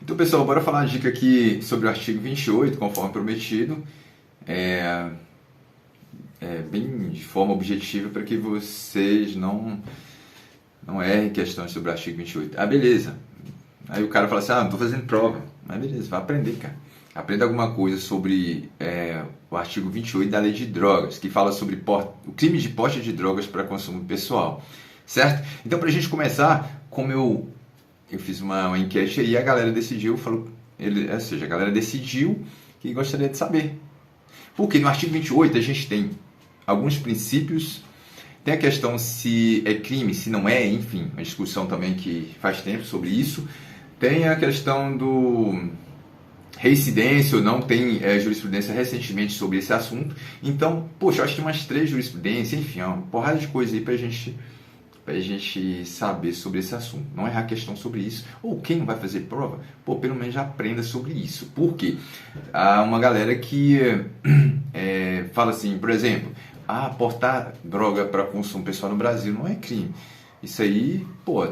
Então, pessoal, bora falar uma dica aqui sobre o artigo 28, conforme prometido, bem de forma objetiva para que vocês não errem questões sobre o artigo 28. Ah, beleza. Aí o cara fala assim, não estou fazendo prova. Mas beleza, vai aprender, cara. Aprenda alguma coisa sobre o artigo 28 da Lei de Drogas, que fala sobre o crime de porte de drogas para consumo pessoal, certo? Então, para a gente começar, como eu fiz uma enquete aí, a galera decidiu, a galera decidiu que gostaria de saber. Porque no artigo 28 a gente tem alguns princípios, tem a questão se é crime, se não é, enfim, uma discussão também que faz tempo sobre isso. Tem a questão do reincidência ou não, tem jurisprudência recentemente sobre esse assunto. Então, poxa, eu acho que tem umas 3 jurisprudências, enfim, uma porrada de coisa aí pra gente saber sobre esse assunto. Não errar questão sobre isso. Ou quem não vai fazer prova, pelo menos já aprenda sobre isso. Por quê? Há uma galera que fala assim, por exemplo, portar droga para consumo pessoal no Brasil não é crime. Isso aí,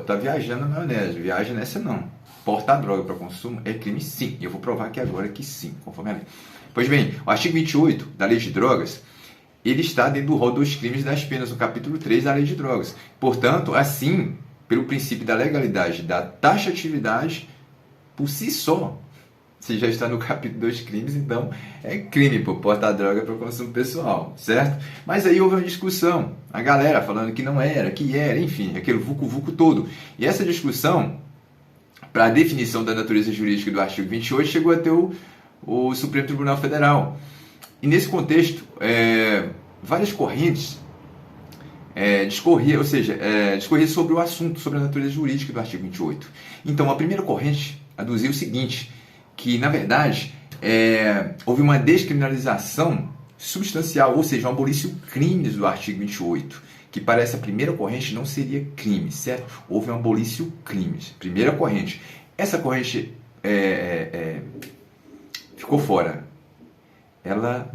tá viajando na maionese. Viaja nessa não. Portar droga para consumo é crime sim. E eu vou provar aqui agora que sim, conforme a lei. Pois bem, o artigo 28 da Lei de Drogas, ele está dentro do rol dos crimes das penas, no capítulo 3 da Lei de Drogas. Portanto, assim, pelo princípio da legalidade da taxatividade, por si só, se já está no capítulo dos crimes, então é crime por portar droga para consumo pessoal, certo? Mas aí houve uma discussão, a galera falando que não era, que era, enfim, aquele vucu-vucu todo. E essa discussão, para a definição da natureza jurídica do artigo 28, chegou até o Supremo Tribunal Federal. E nesse contexto, várias correntes discorriam sobre o assunto, sobre a natureza jurídica do artigo 28. Então, a primeira corrente aduziu o seguinte, que, na verdade, houve uma descriminalização substancial, ou seja, um abolício crimes do artigo 28, que para essa primeira corrente não seria crime, certo? Houve um abolício crimes. Primeira corrente. Essa corrente ficou fora. Ela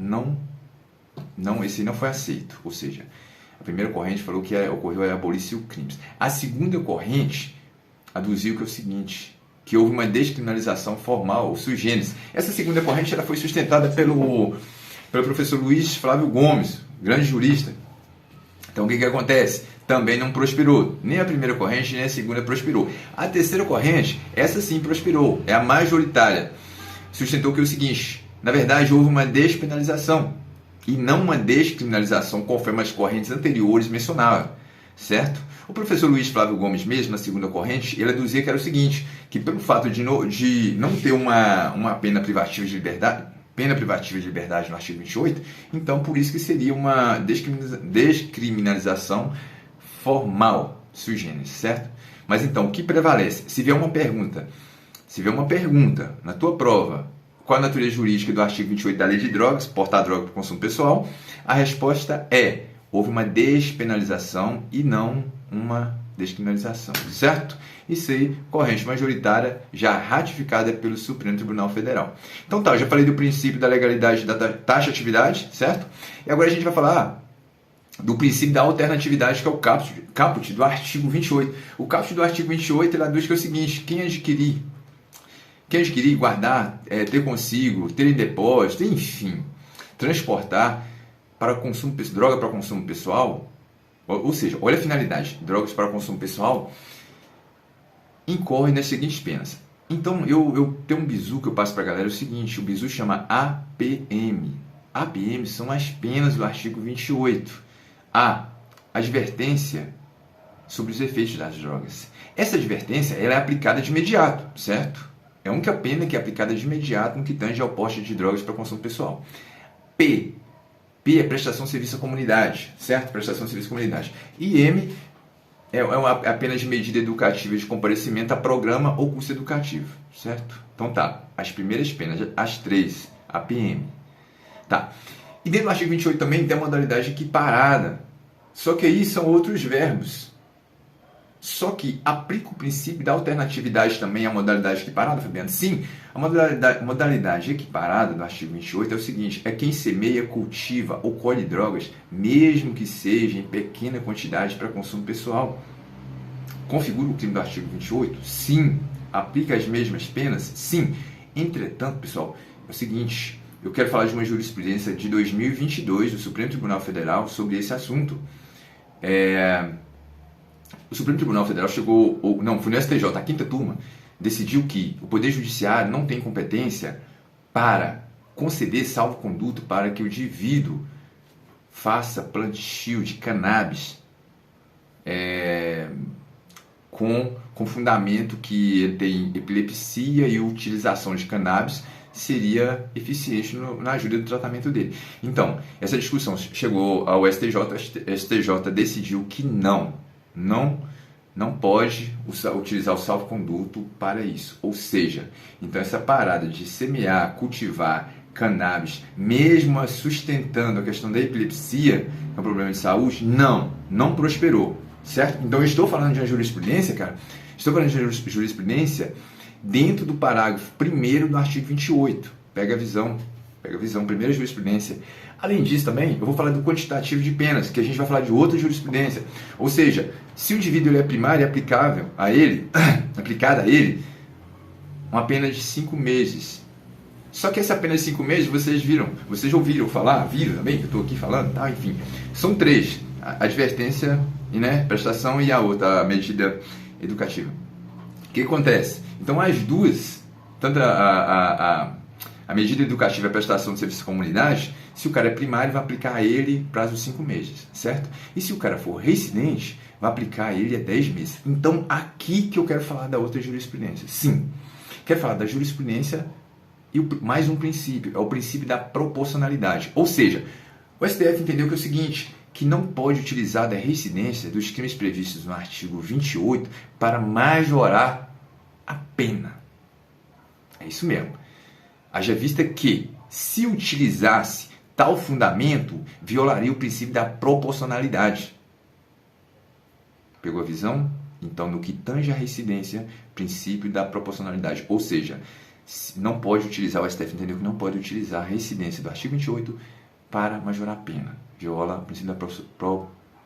esse não foi aceito, ou seja, a primeira corrente falou que ocorreu abolício crimes. A segunda corrente aduziu que é o seguinte, que houve uma descriminalização formal, ou sui generis. Essa segunda corrente ela foi sustentada pelo professor Luiz Flávio Gomes, grande jurista. Então o que acontece? Também não prosperou, nem a primeira corrente nem a segunda prosperou. A terceira corrente, essa sim prosperou, é a majoritária. Sustentou que é o seguinte, na verdade, houve uma despenalização e não uma descriminalização, conforme as correntes anteriores mencionavam, certo? O professor Luiz Flávio Gomes mesmo, na segunda corrente, ele aduzia que era o seguinte, que pelo fato de não ter uma pena privativa de liberdade no artigo 28, então por isso que seria uma descriminalização formal, sui generis, certo? Mas então, o que prevalece? Se vier uma pergunta na tua prova, qual a natureza jurídica do artigo 28 da Lei de Drogas, portar droga para consumo pessoal? A resposta é, houve uma despenalização e não uma descriminalização, certo? Isso aí, corrente majoritária, já ratificada pelo Supremo Tribunal Federal. Então tá, eu já falei do princípio da legalidade da taxatividade, certo? E agora a gente vai falar do princípio da alternatividade, que é o caput do artigo 28. O caput do artigo 28, ele aduz que é o seguinte, quem adquirir, guardar, ter consigo, ter em depósito, enfim, transportar para consumo, droga para consumo pessoal, ou seja, olha a finalidade, drogas para consumo pessoal, incorre nas seguintes penas. Então, eu tenho um bizu que eu passo para a galera, é o seguinte, o bizu chama APM. APM são as penas do artigo 28. A advertência sobre os efeitos das drogas. Essa advertência ela é aplicada de imediato, certo? É a única pena que é aplicada de imediato no que tange ao porte de drogas para consumo pessoal. P é prestação de serviço à comunidade, certo? Prestação de serviço à comunidade. E M é a pena de medida educativa de comparecimento a programa ou curso educativo, certo? Então tá, as primeiras penas, as 3, a PM. Tá. E dentro do artigo 28 também tem a modalidade equiparada. Só que aí são outros verbos. Só que aplica o princípio da alternatividade também à modalidade equiparada, Fabiano? Sim, a modalidade equiparada do artigo 28 é o seguinte, é quem semeia, cultiva ou colhe drogas, mesmo que seja em pequena quantidade para consumo pessoal. Configura o crime do artigo 28? Sim, aplica as mesmas penas? Sim. Entretanto, pessoal, é o seguinte, eu quero falar de uma jurisprudência de 2022 do Supremo Tribunal Federal sobre esse assunto. O Supremo Tribunal Federal chegou, foi no STJ, a quinta turma, decidiu que o Poder Judiciário não tem competência para conceder salvo-conduto para que o indivíduo faça plantio de cannabis com fundamento que ele tem epilepsia e a utilização de cannabis seria eficiente na ajuda do tratamento dele. Então, essa discussão chegou ao STJ, o STJ decidiu que não pode utilizar o salvo-conduto para isso. Ou seja, então essa parada de semear, cultivar cannabis, mesmo sustentando a questão da epilepsia, que é um problema de saúde, não prosperou, certo? Então eu estou falando de uma jurisprudência, cara, dentro do parágrafo 1º do artigo 28. Pega a visão, primeira jurisprudência. Além disso também, eu vou falar do quantitativo de penas, que a gente vai falar de outra jurisprudência. Ou seja, se o indivíduo ele é primário e aplicada a ele, uma pena de 5 meses. Só que essa pena de 5 meses, vocês ouviram falar, viram também, que eu estou aqui falando, tá? Enfim, são 3. A advertência, prestação e a outra, a medida educativa. O que acontece? Então as duas, tanto a medida educativa e a prestação de serviço à comunidade, se o cara é primário, vai aplicar a ele prazo de 5 meses, certo? E se o cara for reincidente, vai aplicar a ele 10 meses. Então aqui que eu quero falar da outra jurisprudência. Sim, quero falar da jurisprudência e mais um princípio, é o princípio da proporcionalidade. Ou seja, o STF entendeu que é o seguinte, que não pode utilizar da reincidência dos crimes previstos no artigo 28 para majorar a pena. É isso mesmo. Haja vista que, se utilizasse tal fundamento, violaria o princípio da proporcionalidade. Pegou a visão? Então, no que tange a reincidência, princípio da proporcionalidade. Ou seja, não pode utilizar, o STF entendeu que não pode utilizar a reincidência do artigo 28 para majorar a pena. Viola o princípio da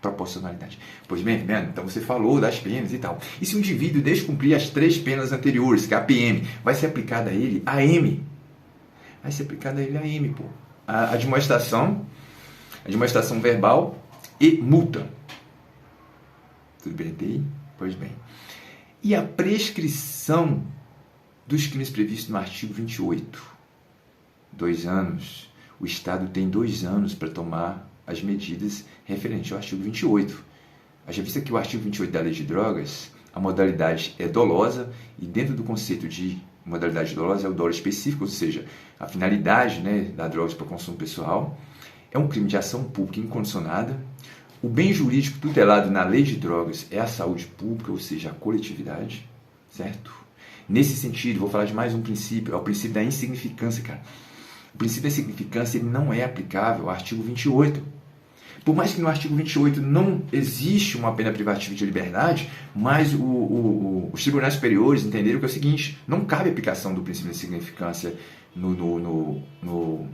proporcionalidade. Pois bem, então você falou das penas e tal. E se o indivíduo descumprir as 3 penas anteriores, que é a PM, vai ser aplicada a ele a M. Vai ser aplicada a ele a M, pô. A admoestação verbal e multa. Tudo bem até aí? Pois bem. E a prescrição dos crimes previstos no artigo 28? 2 anos. O Estado tem 2 anos para tomar as medidas referentes ao artigo 28. Haja vista que o artigo 28 da Lei de Drogas, a modalidade é dolosa, e dentro do conceito de modalidade dolosa é o dolo específico, ou seja, a finalidade da droga para consumo pessoal, é um crime de ação pública incondicionada. O bem jurídico tutelado na Lei de Drogas é a saúde pública, ou seja, a coletividade, certo? Nesse sentido, vou falar de mais um princípio, é o princípio da insignificância, cara. O princípio da insignificância ele não é aplicável ao artigo 28. Por mais que no artigo 28 não existe uma pena privativa de liberdade, mas os tribunais superiores entenderam que é o seguinte, não cabe aplicação do princípio da insignificância no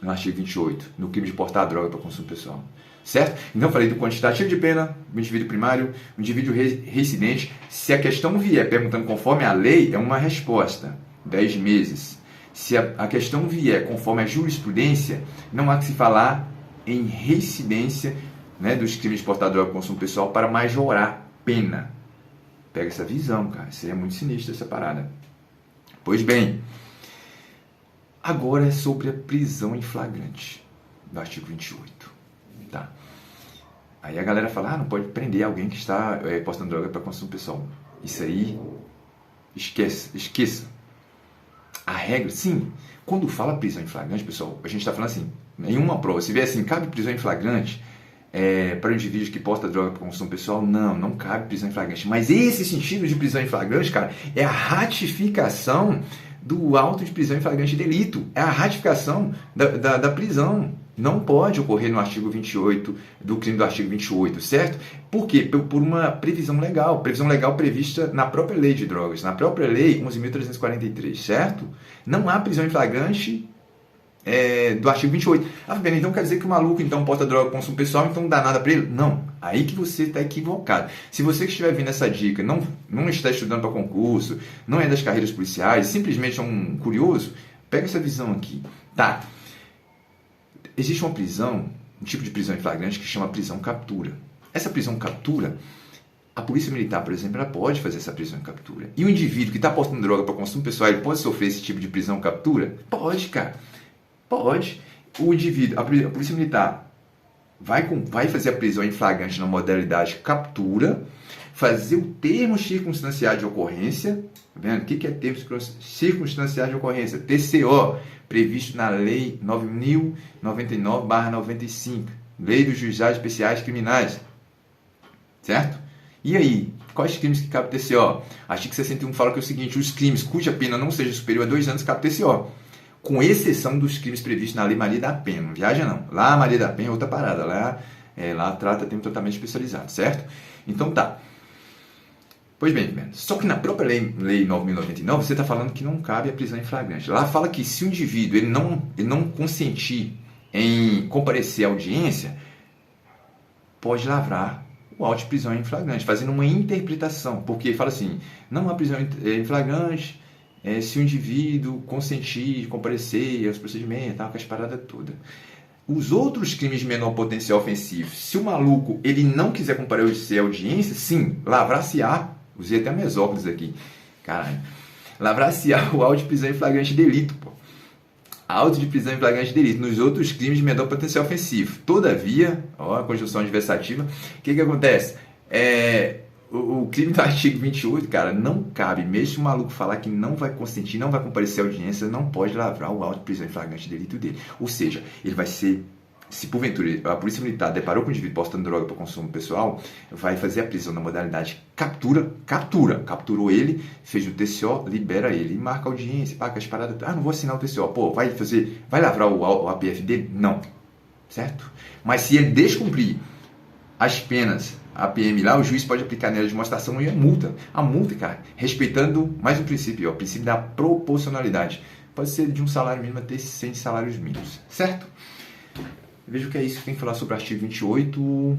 artigo 28, no crime de portar droga para consumo pessoal. Certo? Então falei do quantitativo de pena, o indivíduo primário, o indivíduo reincidente. Se a questão vier perguntando conforme a lei, é uma resposta, 10 meses. Se a questão vier conforme a jurisprudência, não há que se falar em reincidência dos crimes de portar droga para consumo pessoal para majorar pena. Pega essa visão, cara. Seria muito sinistro essa parada. Pois bem, agora é sobre a prisão em flagrante do artigo 28. Tá. Aí a galera fala, não pode prender alguém que está postando droga para consumo pessoal. Isso aí, esqueça. A regra, sim, quando fala prisão em flagrante, pessoal, a gente está falando assim, em uma prova, se vier assim, cabe prisão em flagrante para indivíduos que posta droga para consumo pessoal? Não cabe prisão em flagrante. Mas esse sentido de prisão em flagrante, cara, é a ratificação do auto de prisão em flagrante de delito. É a ratificação da prisão. Não pode ocorrer no artigo 28, do crime do artigo 28, certo? Por quê? Por uma previsão legal prevista na própria lei de drogas, na própria lei 11.343, certo? Não há prisão em flagrante do artigo 28. Ah, Fabiano, então quer dizer que o maluco então porta droga para consumo pessoal, então não dá nada para ele? Não, aí que você está equivocado. Se você que estiver vendo essa dica não está estudando para concurso, não é das carreiras policiais, simplesmente é um curioso, pega essa visão aqui. Tá, existe uma prisão, um tipo de prisão em flagrante que chama prisão captura. Essa prisão captura, a polícia militar, por exemplo, ela pode fazer essa prisão em captura. E o indivíduo que está portando droga para consumo pessoal, ele pode sofrer esse tipo de prisão captura? Pode, cara. Pode. O indivíduo, a polícia militar vai fazer a prisão em flagrante na modalidade captura, fazer o termo circunstanciado de ocorrência. Tá vendo? O que é termo circunstanciado de ocorrência? TCO, previsto na Lei 9.099/95, Lei dos Juizados Especiais Criminais. Certo? E aí, quais crimes que cabe TCO? Artigo 61 fala que é o seguinte: os crimes cuja pena não seja superior a 2 anos cabe TCO, com exceção dos crimes previstos na Lei Maria da Penha. Não viaja não. Lá a Maria da Penha é outra parada. Lá trata, tem um tratamento especializado, certo? Então tá. Pois bem, só que na própria Lei 9.099 você está falando que não cabe a prisão em flagrante. Lá fala que se o indivíduo ele não consentir em comparecer à audiência, pode lavrar o auto de prisão em flagrante, fazendo uma interpretação, porque fala assim, não há prisão em flagrante se o indivíduo consentir, comparecer aos procedimentos, tal, com as paradas todas. Os outros crimes de menor potencial ofensivo, se o maluco ele não quiser comparecer à audiência, sim, lavrar-se-á, usei até mesóclise aqui, caralho, lavrar-se-á o auto de prisão em flagrante delito, pô. Auto de prisão em flagrante delito nos outros crimes de menor potencial ofensivo. Todavia, a conjunção adversativa, o que acontece? O crime do artigo 28, cara, não cabe. Mesmo se o maluco falar que não vai consentir, não vai comparecer à audiência, não pode lavrar o auto de prisão em flagrante delito dele. Ou seja, ele vai ser, se porventura a polícia militar deparou com o indivíduo postando droga para consumo pessoal, vai fazer a prisão na modalidade capturou ele, fez o TCO, libera ele e marca a audiência, paga as paradas. Ah, não vou assinar o TCO. Pô, vai lavrar o APF dele? Não. Certo? Mas se ele descumprir as penas, a PM lá, o juiz pode aplicar nela de demonstração e a multa. A multa, cara, respeitando mais um princípio, o princípio da proporcionalidade. Pode ser de um salário mínimo até 100 salários mínimos. Certo? Vejo que é isso que tem que falar sobre o artigo 28.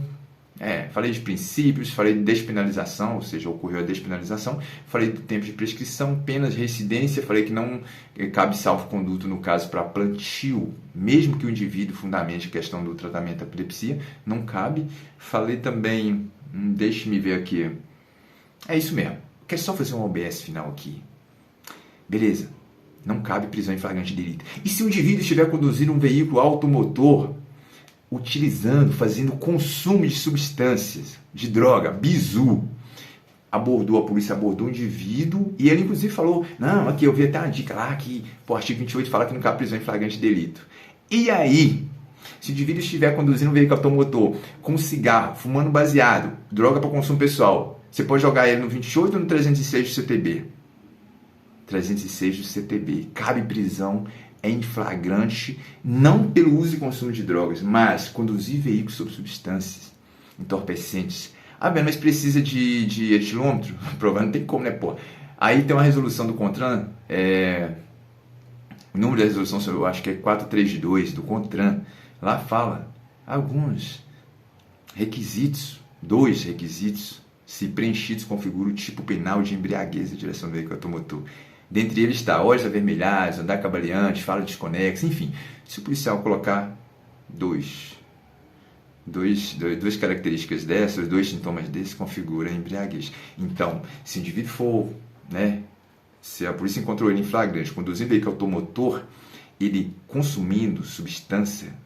Falei de princípios, falei de despenalização, ou seja, ocorreu a despenalização, falei do tempo de prescrição, penas de reincidência, falei que não cabe salvo-conduto no caso para plantio, mesmo que o indivíduo fundamente a questão do tratamento da epilepsia, não cabe. Falei também, deixe-me ver aqui, é isso mesmo, quero só fazer um OBS final aqui. Beleza, não cabe prisão em flagrante delito. E se o indivíduo estiver conduzindo um veículo automotor, fazendo consumo de substâncias, de droga, bizu, a polícia abordou o indivíduo e ele inclusive falou, não, aqui eu vi até uma dica lá que o artigo 28 fala que não cabe prisão em flagrante delito. E aí, se o indivíduo estiver conduzindo um veículo automotor com cigarro, fumando baseado, droga para consumo pessoal, você pode jogar ele no 28 ou no 306 do CTB? 306 do CTB, cabe prisão em flagrante, não pelo uso e consumo de drogas, mas conduzir veículos sob substâncias entorpecentes. Ah, bem, mas precisa de etilômetro? Provar não tem como, né, pô? Aí tem uma resolução do CONTRAN, o número da resolução, eu acho que é 432 do CONTRAN, lá fala alguns requisitos, 2 requisitos, se preenchidos configura o tipo penal de embriaguez da direção do veículo automotor. Dentre eles está olhos avermelhados, andar cambaleante, fala desconexa, enfim. Se o policial colocar duas características dessas, 2 sintomas desses, configura a embriaguez. Então, se o indivíduo for, se a polícia encontrou ele em flagrante, conduzindo veículo automotor, ele consumindo substância,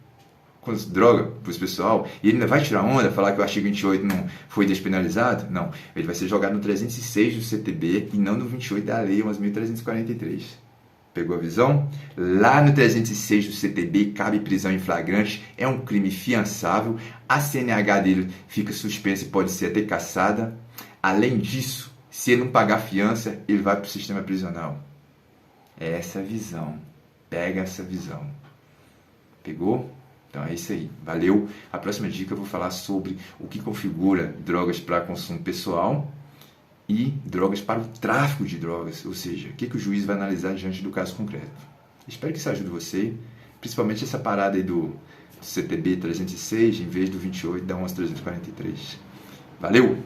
droga para o pessoal, e ele ainda vai tirar onda, falar que o artigo 28 não foi despenalizado? Não, ele vai ser jogado no 306 do CTB e não no 28 da Lei 11.343. Pegou a visão? Lá no 306 do CTB cabe prisão em flagrante, é um crime fiançável, a CNH dele fica suspensa e pode ser até cassada. Além disso, se ele não pagar fiança, ele vai para o sistema prisional. É essa a visão. Pega essa visão. Pegou? Então é isso aí, valeu. A próxima dica eu vou falar sobre o que configura drogas para consumo pessoal e drogas para o tráfico de drogas, ou seja, o que o juiz vai analisar diante do caso concreto. Espero que isso ajude você. Principalmente essa parada aí do CTB 306, em vez do 28, dá 11.343. Valeu!